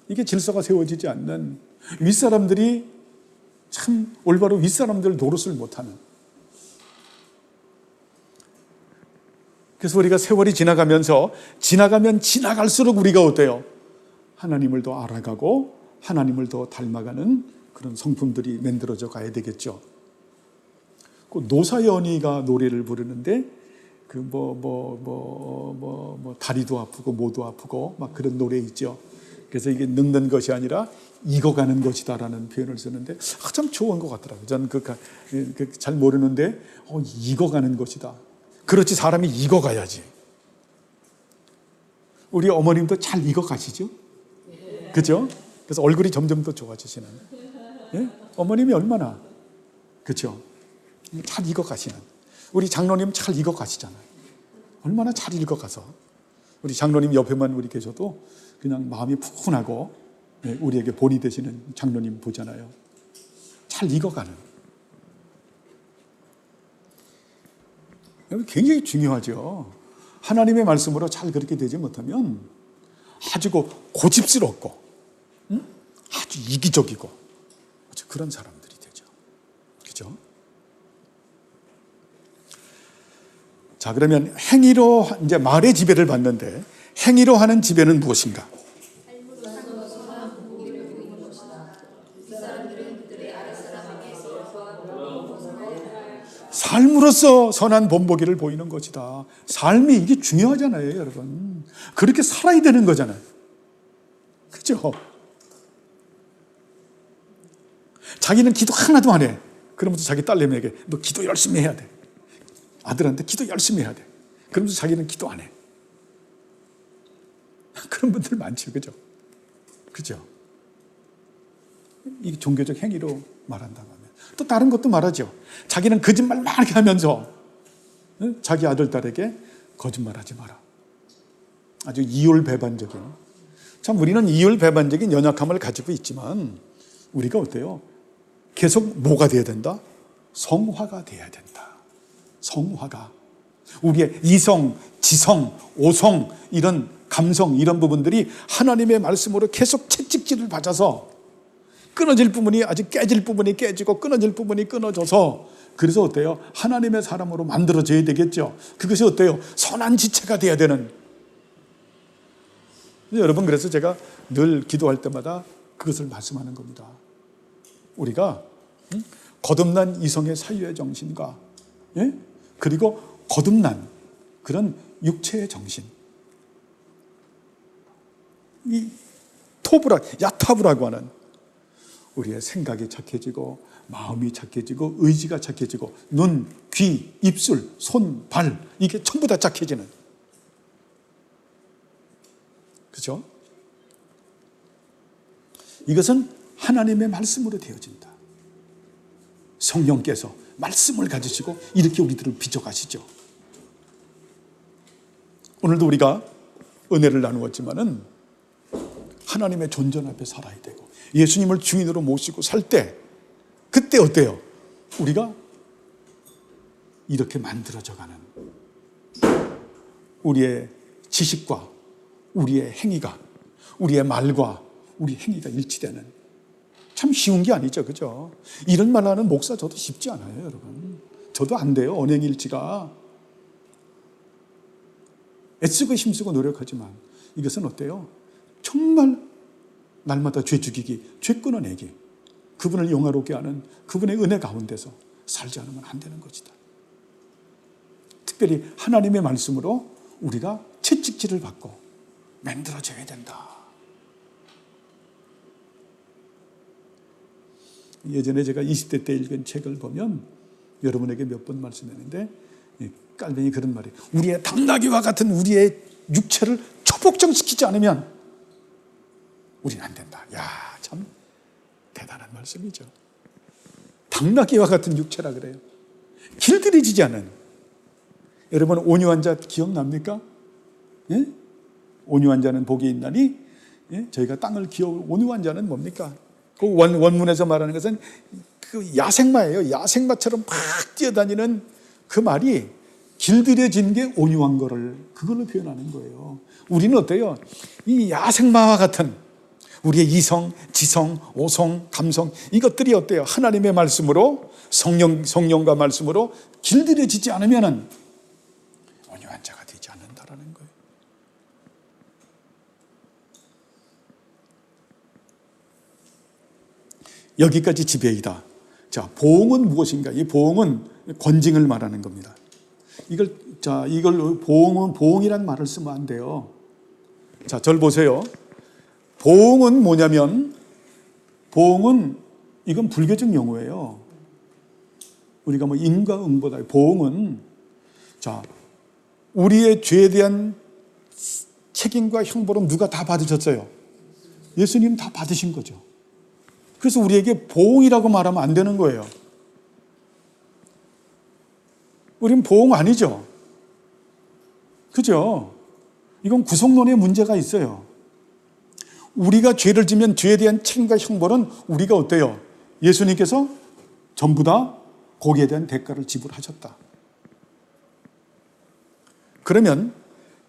이게 질서가 세워지지 않는, 윗사람들이 참 올바로 윗사람들 노릇을 못하는. 그래서 우리가 세월이 지나가면 지나갈수록 우리가 어때요? 하나님을 더 알아가고 하나님을 더 닮아가는 그런 성품들이 만들어져 가야 되겠죠. 그 노사연이가 노래를 부르는데 다리도 아프고 모도 아프고 막 그런 노래 있죠. 그래서 이게 늙는 것이 아니라 익어가는 것이다라는 표현을 쓰는데 참 좋은 것 같더라고요. 저는 잘 모르는데 익어가는 것이다. 그렇지, 사람이 익어가야지. 우리 어머님도 잘 익어가시죠? 그죠? 그래서 얼굴이 점점 더 좋아지시는. 예? 어머님이 얼마나, 그죠? 잘 익어가시는. 우리 장로님 잘 익어가시잖아요. 얼마나 잘 익어가서. 우리 장로님 옆에만 우리 계셔도 그냥 마음이 푸근하고 우리에게 본이 되시는 장로님 보잖아요. 잘 익어가는. 굉장히 중요하죠. 하나님의 말씀으로 잘 그렇게 되지 못하면 아주 고집스럽고 아주 이기적이고 아주 그런 사람들이 되죠. 그죠? 자, 그러면 행위로 이제 말의 지배를 받는데 행위로 하는 지배는 무엇인가? 사람들은 그들의 아랫사람에게서 벗어나야 삶으로서 선한 본보기를 보이는 것이다. 삶이 이게 중요하잖아요, 여러분. 그렇게 살아야 되는 거잖아요. 그죠? 자기는 기도 하나도 안 해. 그러면서 자기 딸내미에게 너 기도 열심히 해야 돼. 아들한테 기도 열심히 해야 돼. 그러면서 자기는 기도 안 해. 그런 분들 많죠, 그죠? 그죠? 이 종교적 행위로 말한다고 하면. 또 다른 것도 말하죠. 자기는 거짓말 많게 하면서 자기 아들, 딸에게 거짓말하지 마라. 아주 이율배반적인. 참 우리는 이율배반적인 연약함을 가지고 있지만 우리가 어때요? 계속 뭐가 돼야 된다? 성화가 돼야 된다. 성화가. 우리의 이성, 지성, 오성, 이런 감성, 이런 부분들이 하나님의 말씀으로 계속 채찍질을 받아서 끊어질 부분이 아직 깨질 부분이 깨지고 끊어질 부분이 끊어져서 그래서 어때요? 하나님의 사람으로 만들어져야 되겠죠. 그것이 어때요? 선한 지체가 돼야 되는. 여러분, 그래서 제가 늘 기도할 때마다 그것을 말씀하는 겁니다. 우리가 거듭난 이성의 사유의 정신과 그리고 거듭난 그런 육체의 정신, 이 야타브라고 하는 우리의 생각이 착해지고 마음이 착해지고 의지가 착해지고 눈, 귀, 입술, 손, 발 이게 전부 다 착해지는. 그렇죠? 이것은 하나님의 말씀으로 되어진다. 성령께서 말씀을 가지시고 이렇게 우리들을 빚어가시죠. 오늘도 우리가 은혜를 나누었지만은 하나님의 존전 앞에 살아야 되고 예수님을 주인으로 모시고 살 때 그때 어때요? 우리가 이렇게 만들어져가는 우리의 지식과 우리의 행위가 우리의 말과 우리 행위가 일치되는 참 쉬운 게 아니죠. 그죠? 이런 말 하는 목사 저도 쉽지 않아요, 여러분. 저도 안 돼요. 언행일치가. 애쓰고 힘쓰고 노력하지만 이것은 어때요? 정말 날마다 죄 죽이기, 죄 끊어내기, 그분을 영화롭게 하는 그분의 은혜 가운데서 살지 않으면 안 되는 것이다. 특별히 하나님의 말씀으로 우리가 채찍질을 받고 만들어져야 된다. 예전에 제가 20대 때 읽은 책을 보면 여러분에게 몇 번 말씀했는데 깔뱅이 그런 말이에요. 우리의 당나귀와 같은 우리의 육체를 초복정시키지 않으면 우리는 안 된다. 야, 참 대단한 말씀이죠. 당나귀와 같은 육체라 그래요. 길들여지지 않은. 여러분 온유한 자 기억납니까? 예? 온유한 자는 복이 있나니 저희가 땅을 기어 온유한 자는 뭡니까? 그 원문에서 말하는 것은 그 야생마예요. 야생마처럼 막 뛰어다니는 그 말이 길들여진 게 온유한 거를 그걸로 표현하는 거예요. 우리는 어때요? 이 야생마와 같은 우리의 이성, 지성, 오성, 감성 이것들이 어때요? 하나님의 말씀으로 성령과 말씀으로 길들여지지 않으면은 온유한 자가 되지 않는다라는 거예요. 여기까지 지배이다. 자, 보응은 무엇인가? 이 보응은 권징을 말하는 겁니다. 이걸 보응이란 말을 쓰면 안 돼요. 자, 절 보세요. 보응은 뭐냐면, 보응은 이건 불교적 용어예요. 우리가 뭐 인과응보다 보응은 자, 우리의 죄에 대한 책임과 형벌은 누가 다 받으셨어요? 예수님 다 받으신 거죠. 그래서 우리에게 보응이라고 말하면 안 되는 거예요. 우리는 보응 아니죠. 그죠? 이건 구속론의 문제가 있어요. 우리가 죄를 지면 죄에 대한 책임과 형벌은 우리가 어때요? 예수님께서 전부 다 거기에 대한 대가를 지불하셨다. 그러면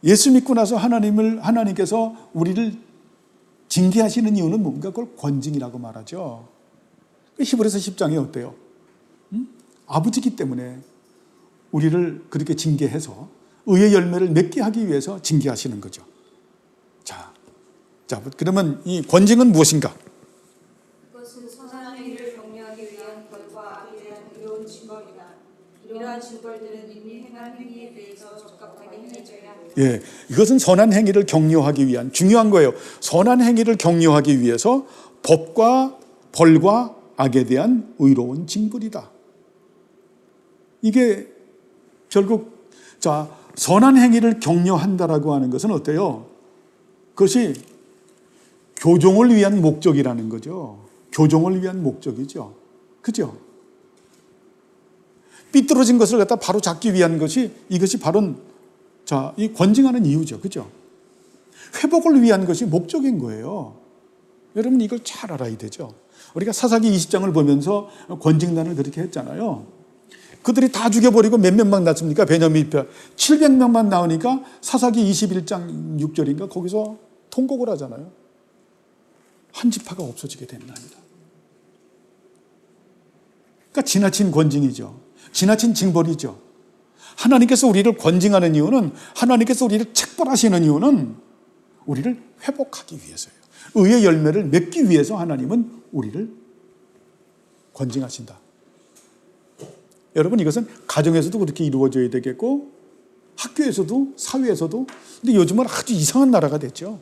예수 믿고 나서 하나님께서 우리를 징계하시는 이유는 뭔가? 그걸 권징이라고 말하죠. 히브리서 10장에 어때요? 아버지기 때문에 우리를 그렇게 징계해서 의의 열매를 맺게 하기 위해서 징계하시는 거죠. 자, 그러면 이 권징은 무엇인가? 그것은 선한 의와 징벌들은 이미 행한 행위에 대해서 적합하게 행해져야 예, 이것은 선한 행위를 격려하기 위한 중요한 거예요. 선한 행위를 격려하기 위해서 법과 벌과 악에 대한 의로운 징벌이다. 이게 결국 선한 행위를 격려한다라고 하는 것은 어때요? 그것이 교종을 위한 목적이라는 거죠. 교종을 위한 목적이죠. 그죠? 삐뚤어진 것을 갖다 바로 잡기 위한 이것이 바로 이 권징하는 이유죠. 그죠? 회복을 위한 것이 목적인 거예요. 여러분 이걸 잘 알아야 되죠. 우리가 사사기 20장을 보면서 권징단을 그렇게 했잖아요. 그들이 다 죽여버리고 몇 명만 났습니까? 베냐민 편 700명만 나오니까 사사기 21장 6절인가 거기서 통곡을 하잖아요. 한 지파가 없어지게 된답니다. 그러니까 지나친 권징이죠. 지나친 징벌이죠. 하나님께서 우리를 권징하는 이유는, 하나님께서 우리를 책벌하시는 이유는 우리를 회복하기 위해서예요. 의의 열매를 맺기 위해서 하나님은 우리를 권징하신다. 여러분 이것은 가정에서도 그렇게 이루어져야 되겠고 학교에서도 사회에서도. 근데 요즘은 아주 이상한 나라가 됐죠.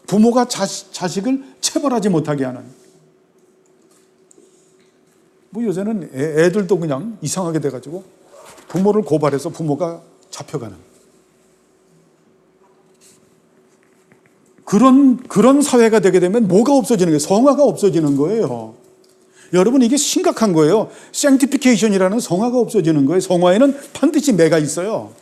부모가 자식을 체벌하지 못하게 하는. 요새는 애들도 그냥 이상하게 돼가지고 부모를 고발해서 부모가 잡혀가는 그런 사회가 되게 되면 뭐가 없어지는 거예요? 성화가 없어지는 거예요. 여러분 이게 심각한 거예요. sanctification이라는 성화가 없어지는 거예요. 성화에는 반드시 매가 있어요.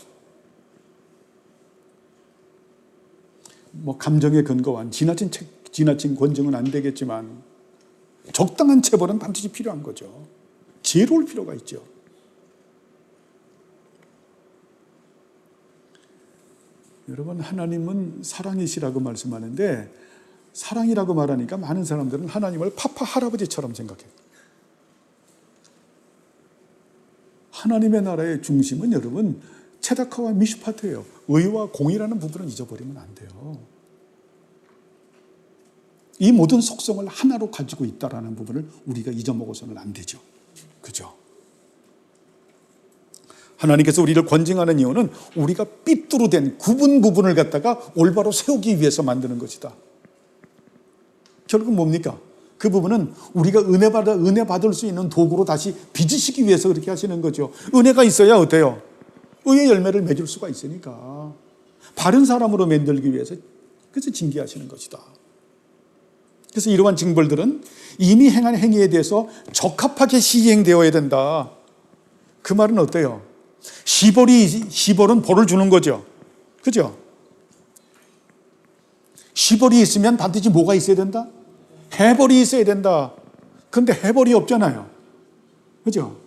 감정에 근거한 지나친 권징은 안 되겠지만 적당한 체벌은 반드시 필요한 거죠. 지혜로울 필요가 있죠. 여러분 하나님은 사랑이시라고 말씀하는데 사랑이라고 말하니까 많은 사람들은 하나님을 파파 할아버지처럼 생각해요. 하나님의 나라의 중심은 여러분 체다카와 미슈파트예요. 의와 공의라는 부분을 잊어버리면 안 돼요. 이 모든 속성을 하나로 가지고 있다라는 부분을 우리가 잊어먹어서는 안 되죠. 그죠? 하나님께서 우리를 권징하는 이유는 우리가 삐뚤어된 부분을 갖다가 올바로 세우기 위해서 만드는 것이다. 결국 뭡니까? 그 부분은 우리가 은혜 받을 수 있는 도구로 다시 빚으시기 위해서 그렇게 하시는 거죠. 은혜가 있어야 어때요? 의의 열매를 맺을 수가 있으니까. 바른 사람으로 만들기 위해서 그래서 징계하시는 것이다. 그래서 이러한 징벌들은 이미 행한 행위에 대해서 적합하게 시행되어야 된다. 그 말은 어때요? 시벌은 벌을 주는 거죠. 그죠? 시벌이 있으면 반드시 뭐가 있어야 된다? 해벌이 있어야 된다. 그런데 해벌이 없잖아요. 그죠?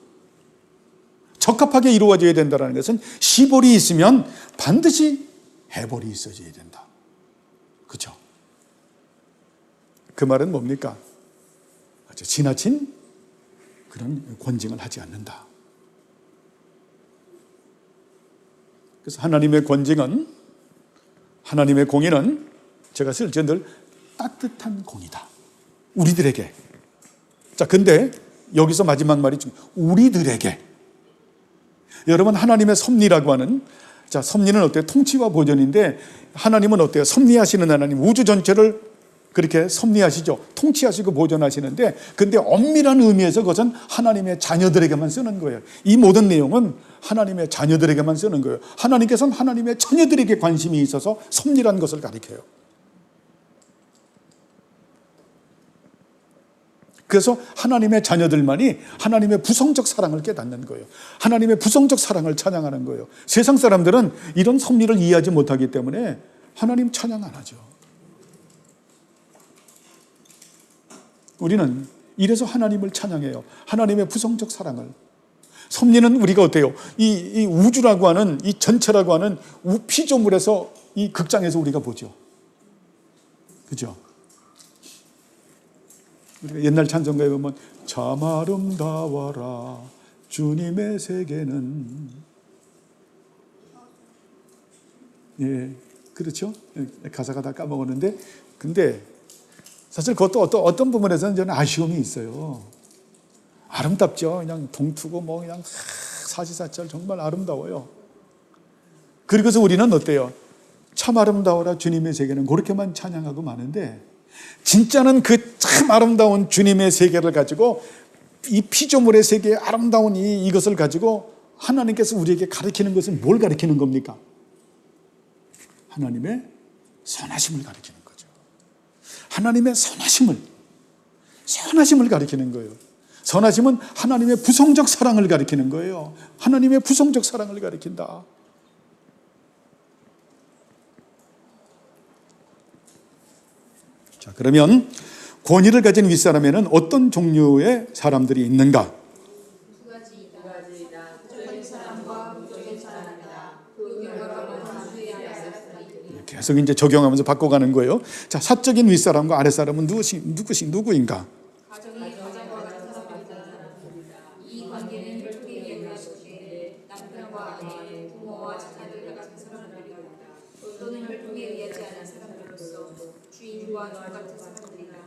적합하게 이루어져야 된다는 것은 시벌이 있으면 반드시 해벌이 있어져야 된다. 그죠? 그 말은 뭡니까? 아주 지나친 그런 권징을 하지 않는다. 그래서 하나님의 권징은, 하나님의 공의는 제가 쓸 늘 따뜻한 공이다. 우리들에게. 근데 여기서 마지막 말이 우리들에게. 여러분 하나님의 섭리라고 하는, 섭리는 어때요? 통치와 보존인데 하나님은 어때요? 섭리하시는 하나님, 우주 전체를 그렇게 섭리하시죠. 통치하시고 보존하시는데 근데 엄밀한 의미에서 그것은 하나님의 자녀들에게만 쓰는 거예요. 이 모든 내용은 하나님의 자녀들에게만 쓰는 거예요. 하나님께서는 하나님의 자녀들에게 관심이 있어서 섭리라는 것을 가리켜요. 그래서 하나님의 자녀들만이 하나님의 부성적 사랑을 깨닫는 거예요. 하나님의 부성적 사랑을 찬양하는 거예요. 세상 사람들은 이런 섭리를 이해하지 못하기 때문에 하나님 찬양 안 하죠. 우리는 이래서 하나님을 찬양해요. 하나님의 부성적 사랑을. 섭리는 우리가 어때요? 이 우주라고 하는, 이 전체라고 하는 피조물에서, 이 극장에서 우리가 보죠. 그죠? 우리가 옛날 찬송가에 보면 참 아름다워라 주님의 세계는. 예, 그렇죠? 가사가 다 까먹었는데, 근데 사실 그것도 어떤 부분에서는 저는 아쉬움이 있어요. 아름답죠. 그냥 동투고 그냥 사시사철 정말 아름다워요. 그리고서 우리는 어때요? 참 아름다워라 주님의 세계는 그렇게만 찬양하고 마는데, 진짜는 그 참 아름다운 주님의 세계를 가지고, 이 피조물의 세계의 아름다운 이것을 가지고 하나님께서 우리에게 가르치는 것은 뭘 가르치는 겁니까? 하나님의 선하심을 가르치는 거죠. 하나님의 선하심을 가르치는 거예요. 선하심은 하나님의 부성적 사랑을 가리키는 거예요. 하나님의 부성적 사랑을 가리킨다. 자, 그러면 권위를 가진 윗사람에는 어떤 종류의 사람들이 있는가? 두 가지이다. 부족한 사람과 부족한 사람이다. 그 결과로 다수의 사람들이 계속 이제 적용하면서 바꿔가는 거예요. 자, 사적인 윗사람과 아랫사람은 누구인가? 가정이 가장과 같은 사람이다. 이 관계는 혈통에 의한 것인데 남편과 아내, 부모와 자녀들 같은 사람들이다. 또는 혈통에 의하지 않은 사람들로서 주인과 종 같은 사람들이다.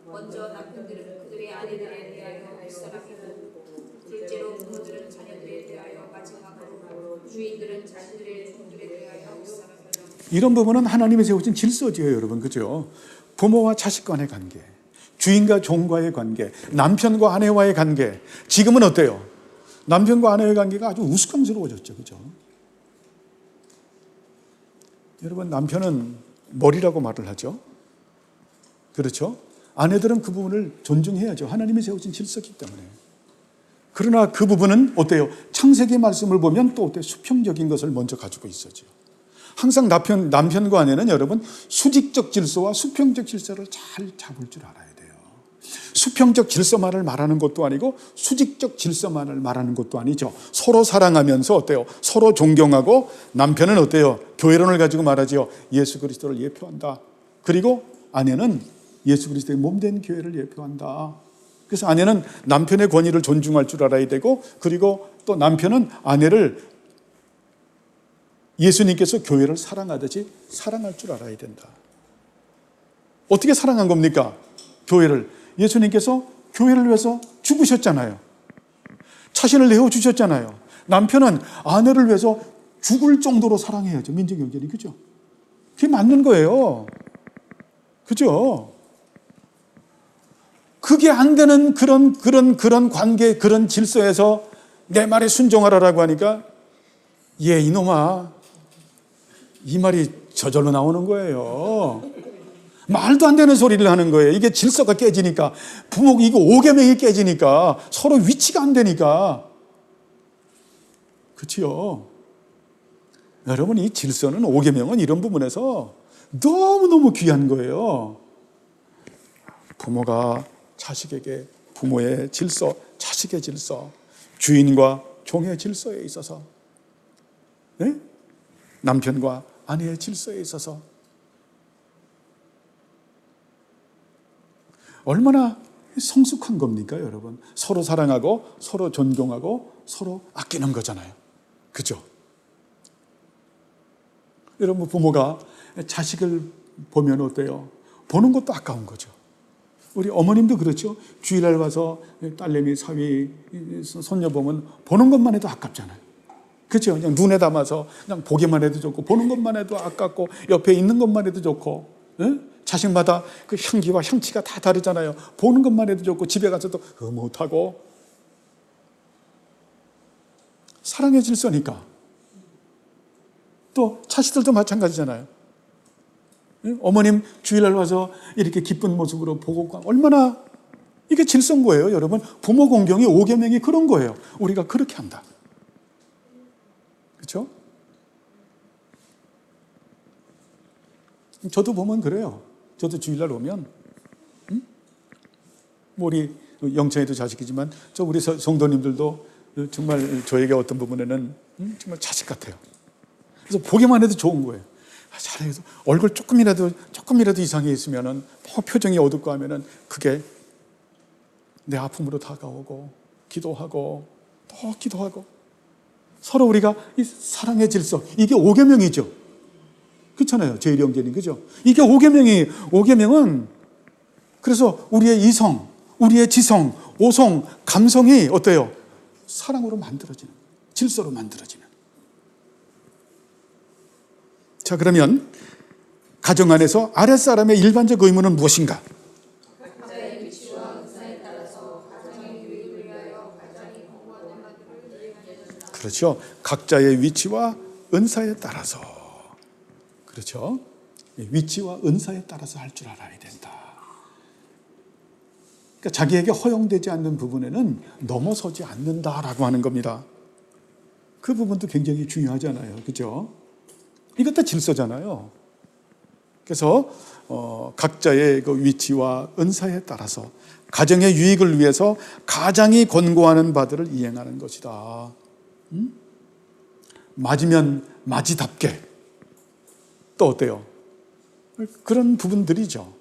먼저 남편들은 그들의 아내들에 대하여 윗사람이고, 둘째로 부모들은 자녀들에 대하여 마지막으로 주인들은 자신들의 종들에 대하여 윗사람이다. 이런 부분은 하나님이 세우신 질서지요, 여러분. 그죠? 부모와 자식 간의 관계, 주인과 종과의 관계, 남편과 아내와의 관계. 지금은 어때요? 남편과 아내의 관계가 아주 우스꽝스러워졌죠. 그죠? 여러분, 남편은 머리라고 말을 하죠. 그렇죠? 아내들은 그 부분을 존중해야죠. 하나님이 세우신 질서이기 때문에. 그러나 그 부분은 어때요? 창세기 말씀을 보면 또 어때요? 수평적인 것을 먼저 가지고 있어죠. 항상 남편과 아내는 여러분 수직적 질서와 수평적 질서를 잘 잡을 줄 알아야 돼요. 수평적 질서만을 말하는 것도 아니고 수직적 질서만을 말하는 것도 아니죠. 서로 사랑하면서 어때요? 서로 존경하고, 남편은 어때요? 교회론을 가지고 말하지요. 예수 그리스도를 예표한다. 그리고 아내는 예수 그리스도의 몸된 교회를 예표한다. 그래서 아내는 남편의 권위를 존중할 줄 알아야 되고, 그리고 또 남편은 아내를 예수님께서 교회를 사랑하듯이 사랑할 줄 알아야 된다. 어떻게 사랑한 겁니까? 교회를. 예수님께서 교회를 위해서 죽으셨잖아요. 자신을 내어주셨잖아요. 남편은 아내를 위해서 죽을 정도로 사랑해야죠. 민족연결이. 그죠? 그게 맞는 거예요. 그죠? 그게 안 되는 그런 관계, 그런 질서에서 내 말에 순종하라라고 하니까, 이놈아, 이 말이 저절로 나오는 거예요. 말도 안 되는 소리를 하는 거예요. 이게 질서가 깨지니까, 부모, 이거 오계명이 깨지니까, 서로 위치가 안 되니까. 그렇지요? 여러분, 이 질서는, 오계명은 이런 부분에서 너무너무 귀한 거예요. 부모가 자식에게 부모의 질서, 자식의 질서, 주인과 종의 질서에 있어서, 네? 남편과 아내의 질서에 있어서 얼마나 성숙한 겁니까, 여러분? 서로 사랑하고, 서로 존경하고, 서로 아끼는 거잖아요. 그죠? 여러분, 부모가 자식을 보면 어때요? 보는 것도 아까운 거죠. 우리 어머님도 그렇죠. 주일날 와서 딸내미, 사위, 손녀 보면 보는 것만 해도 아깝잖아요. 그렇죠. 그냥 눈에 담아서 그냥 보기만 해도 좋고, 보는 것만 해도 아깝고, 옆에 있는 것만 해도 좋고, 예? 자식마다 그 향기와 향치가 다 다르잖아요. 보는 것만 해도 좋고, 집에 가서도 흐뭇하고. 사랑의 질서니까. 또 자식들도 마찬가지잖아요. 예? 어머님 주일날 와서 이렇게 기쁜 모습으로 보고, 얼마나 이게 질서인 거예요, 여러분. 부모 공경이, 오계명이 그런 거예요. 우리가 그렇게 한다. 그렇죠? 저도 보면 그래요. 저도 주일날 오면, 우리 영천이도 자식이지만, 우리 성도님들도 정말 저에게 어떤 부분에는 정말 자식 같아요. 그래서 보기만 해도 좋은 거예요. 잘해서 얼굴 조금이라도 이상해 있으면은, 표정이 어둡고 하면은, 그게 내 아픔으로 다가오고, 기도하고, 또 기도하고. 서로 우리가 이 사랑의 질서, 이게 오계명이죠. 그렇잖아요, 제일이 형제님. 그죠? 이게 오계명은 그래서 우리의 이성, 우리의 지성, 오성, 감성이 어때요? 사랑으로 만들어지는 거예요. 질서로 만들어지는. 자, 그러면 가정 안에서 아랫사람의 일반적 의무는 무엇인가? 각자의 위치와 은사에 따라서 가정의 유익을 위하여 가장이 공부하는 바들을 이행하여야 된다. 그렇죠. 각자의 위치와 은사에 따라서. 그렇죠. 위치와 은사에 따라서 할 줄 알아야 된다. 그러니까 자기에게 허용되지 않는 부분에는 넘어서지 않는다라고 하는 겁니다. 그 부분도 굉장히 중요하잖아요. 그죠? 이것도 질서잖아요. 그래서 각자의 그 위치와 은사에 따라서 가정의 유익을 위해서 가장이 권고하는 바들을 이행하는 것이다. 맞으면 맞이답게. 또 어때요? 그런 부분들이죠.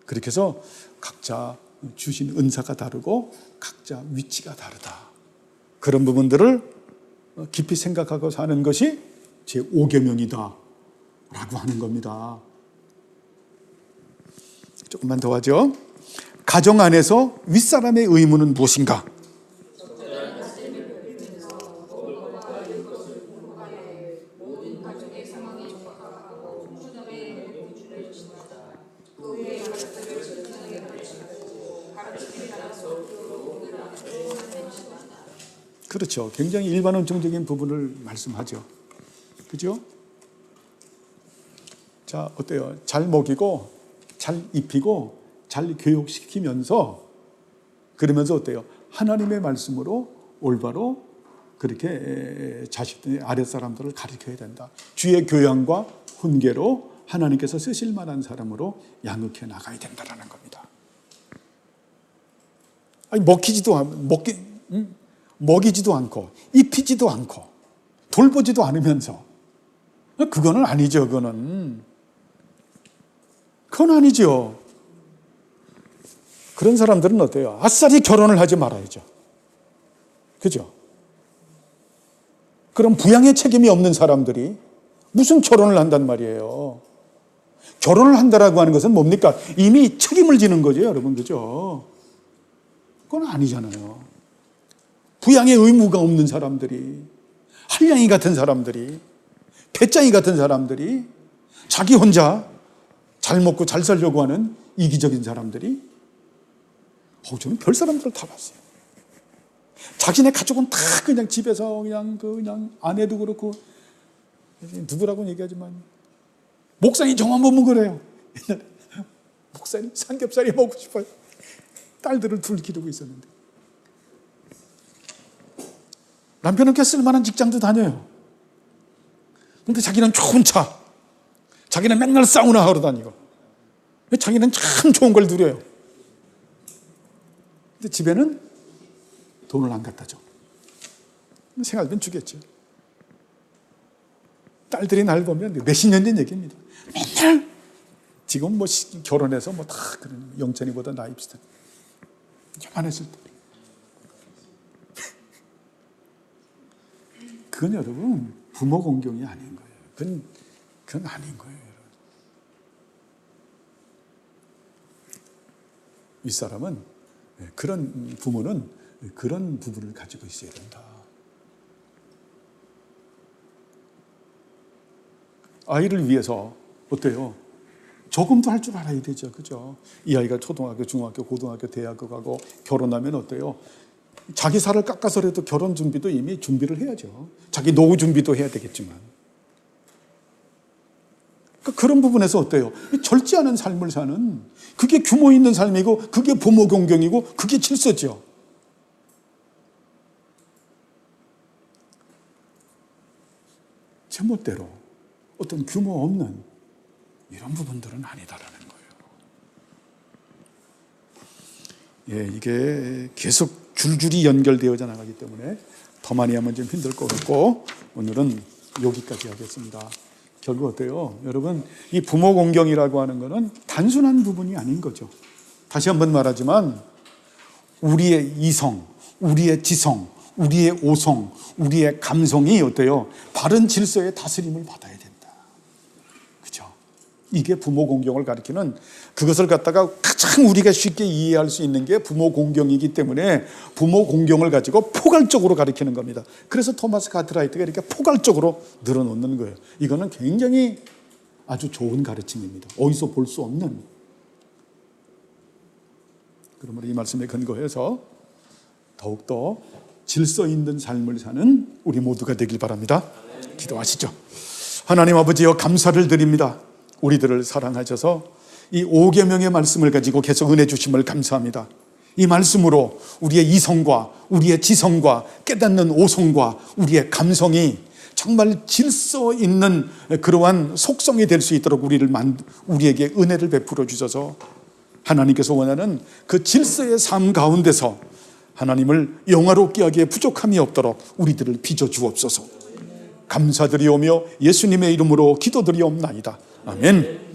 그렇게 해서 각자 주신 은사가 다르고 각자 위치가 다르다. 그런 부분들을 깊이 생각하고 사는 것이 제5계명이다 라고 하는 겁니다. 조금만 더 하죠. 가정 안에서 윗사람의 의무는 무엇인가? 그렇죠. 굉장히 일반론적인 부분을 말씀하죠. 그죠? 자, 어때요? 잘 먹이고, 잘 입히고, 잘 교육시키면서, 그러면서 어때요? 하나님의 말씀으로 올바로 그렇게 자식들, 아랫사람들을 가르쳐야 된다. 주의 교양과 훈계로 하나님께서 쓰실 만한 사람으로 양육해 나가야 된다는 겁니다. 아니, 먹이지도 않고, 입히지도 않고, 돌보지도 않으면서, 그거는 아니죠, 그건 아니죠. 그런 사람들은 어때요? 아싸리 결혼을 하지 말아야죠. 그죠? 그럼 부양의 책임이 없는 사람들이 무슨 결혼을 한단 말이에요. 결혼을 한다라고 하는 것은 뭡니까? 이미 책임을 지는 거죠, 여러분. 그죠? 그건 아니잖아요. 부양의 의무가 없는 사람들이, 한량이 같은 사람들이, 배짱이 같은 사람들이, 자기 혼자 잘 먹고 잘 살려고 하는 이기적인 사람들이, 저는 별 사람들을 다 봤어요. 자기네 가족은 다 그냥 집에서 그냥 아내도 그렇고, 누구라고는 얘기하지만, 목사님 저만 보면 그래요. 목사님 삼겹살이 먹고 싶어요. 딸들을 둘 기르고 있었는데. 남편은 꽤 쓸만한 직장도 다녀요. 근데 자기는 좋은 차, 자기는 맨날 사우나 하러 다니고, 자기는 참 좋은 걸 누려요. 근데 집에는 돈을 안 갖다 줘. 생활비는 주겠죠. 딸들이 날 보면 몇십 년 된 얘기입니다. 맨날 지금 뭐 결혼해서 뭐 다 그런 영찬이보다 나이 비슷한 요만했을 때. 그건 여러분 부모 공경이 아닌 거예요. 그건 아닌 거예요. 여러분. 윗사람은 그런 부모는 그런 부분을 가지고 있어야 된다. 아이를 위해서 어때요? 조금도 할 줄 알아야 되죠. 그죠? 이 아이가 초등학교, 중학교, 고등학교, 대학교 가고 결혼하면 어때요? 자기 살을 깎아서라도 결혼 준비도 이미 준비를 해야죠. 자기 노후 준비도 해야 되겠지만. 그런 부분에서 어때요? 절제하는 삶을 사는, 그게 규모 있는 삶이고, 그게 부모 공경이고, 그게 질서죠. 제멋대로 어떤 규모 없는 이런 부분들은 아니다라는 거예요. 예, 이게 계속 줄줄이 연결되어져 나가기 때문에 더 많이 하면 좀 힘들 것 같고, 오늘은 여기까지 하겠습니다. 결국 어때요? 여러분, 이 부모 공경이라고 하는 것은 단순한 부분이 아닌 거죠. 다시 한번 말하지만 우리의 이성, 우리의 지성, 우리의 오성, 우리의 감성이 어때요? 바른 질서의 다스림을 받아야 된다. 그죠? 이게 부모 공경을 가리키는, 그것을 갖다가 가장 우리가 쉽게 이해할 수 있는 게 부모 공경이기 때문에 부모 공경을 가지고 포괄적으로 가리키는 겁니다. 그래서 토마스 카트라이트가 이렇게 포괄적으로 늘어놓는 거예요. 이거는 굉장히 아주 좋은 가르침입니다. 어디서 볼 수 없는. 그러므로 이 말씀에 근거해서 더욱더 질서 있는 삶을 사는 우리 모두가 되길 바랍니다. 기도하시죠. 하나님 아버지여, 감사를 드립니다. 우리들을 사랑하셔서 이 5계명의 말씀을 가지고 계속 은혜 주심을 감사합니다. 이 말씀으로 우리의 이성과 우리의 지성과 깨닫는 오성과 우리의 감성이 정말 질서 있는 그러한 속성이 될 수 있도록 우리에게 은혜를 베풀어 주셔서 하나님께서 원하는 그 질서의 삶 가운데서 하나님을 영화롭게 하기에 부족함이 없도록 우리들을 빚어 주옵소서. 감사드리오며 예수님의 이름으로 기도드리옵나이다. 아멘.